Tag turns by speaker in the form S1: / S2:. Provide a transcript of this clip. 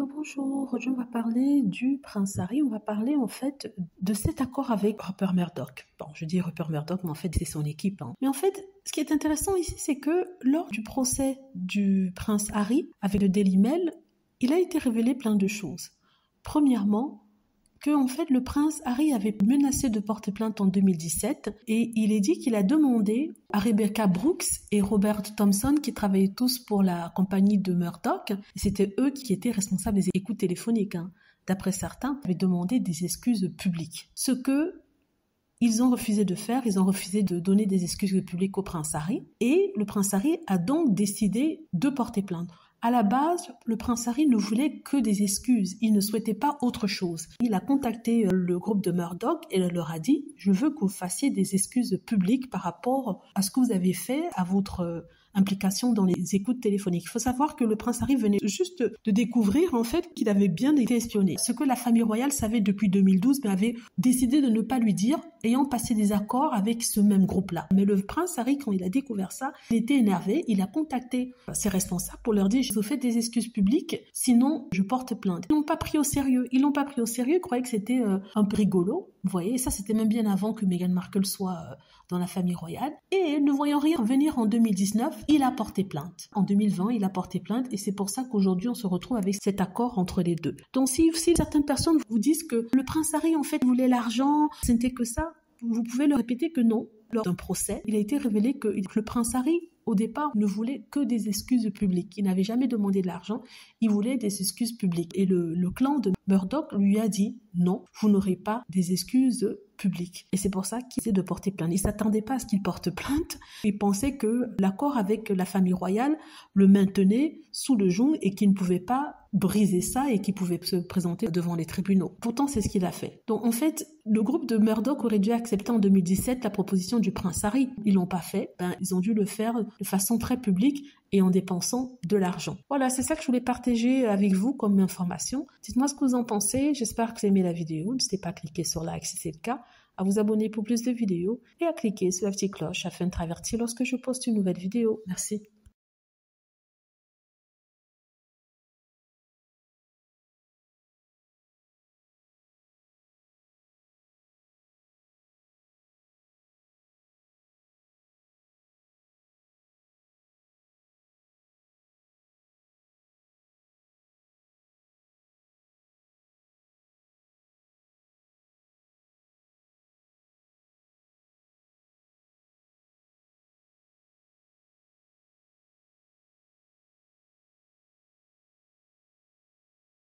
S1: Bonjour. Aujourd'hui, on va parler du prince Harry. On va parler en fait de cet accord avec Rupert Murdoch. Bon, je dis Rupert Murdoch, mais en fait, c'est son équipe. Mais en fait, ce qui est intéressant ici, c'est que lors du procès du prince Harry avec le Daily Mail, il a été révélé plein de choses. Premièrement, que en fait le prince Harry avait menacé de porter plainte en 2017 et il est dit qu'il a demandé à Rebecca Brooks et Robert Thompson qui travaillaient tous pour la compagnie de Murdoch, et c'était eux qui étaient responsables des écoutes téléphoniques. D'après certains, avaient demandé des excuses publiques. Ce que ils ont refusé de faire, ils ont refusé de donner des excuses publiques au prince Harry et le prince Harry a donc décidé de porter plainte. À la base, le prince Harry ne voulait que des excuses. Il ne souhaitait pas autre chose. Il a contacté le groupe de Murdoch et leur a dit « Je veux que vous fassiez des excuses publiques par rapport à ce que vous avez fait, à votre implication dans les écoutes téléphoniques. » Il faut savoir que le prince Harry venait juste de découvrir en fait qu'il avait bien été espionné. Ce que la famille royale savait depuis 2012 mais avait décidé de ne pas lui dire, ayant passé des accords avec ce même groupe-là. Mais le prince Harry, quand il a découvert ça, il était énervé. Il a contacté ses responsables pour leur dire « Je vous fais des excuses publiques, sinon je porte plainte. » Ils l'ont pas pris au sérieux. Ils croyaient que c'était un peu rigolo. Vous voyez, ça c'était même bien avant que Meghan Markle soit dans la famille royale. Et ne voyant rien venir en 2019, il a porté plainte. En 2020, il a porté plainte et c'est pour ça qu'aujourd'hui on se retrouve avec cet accord entre les deux. Donc si certaines personnes vous disent que le prince Harry en fait voulait l'argent, ce n'était que ça, vous pouvez leur répéter que non. Lors d'un procès, il a été révélé que le prince Harry, au départ, ne voulait que des excuses publiques. Il n'avait jamais demandé de l'argent, il voulait des excuses publiques. Et le clan de Murdoch lui a dit « Non, vous n'aurez pas des excuses publiques. » Et c'est pour ça qu'il essaie de porter plainte. Il ne s'attendait pas à ce qu'il porte plainte. Il pensait que l'accord avec la famille royale le maintenait sous le joug et qu'il ne pouvait pas briser ça et qu'il pouvait se présenter devant les tribunaux. Pourtant, c'est ce qu'il a fait. Donc, en fait, le groupe de Murdoch aurait dû accepter en 2017 la proposition du prince Harry. Ils l'ont pas fait. Ils ont dû le faire de façon très publique et en dépensant de l'argent. Voilà, c'est ça que je voulais partager avec vous comme information. Dites-moi ce que vous en pensez. J'espère que vous aimez la vidéo. N'hésitez pas à cliquer sur like si c'est le cas, à vous abonner pour plus de vidéos et à cliquer sur la petite cloche afin d'être averti lorsque je poste une nouvelle vidéo. Merci.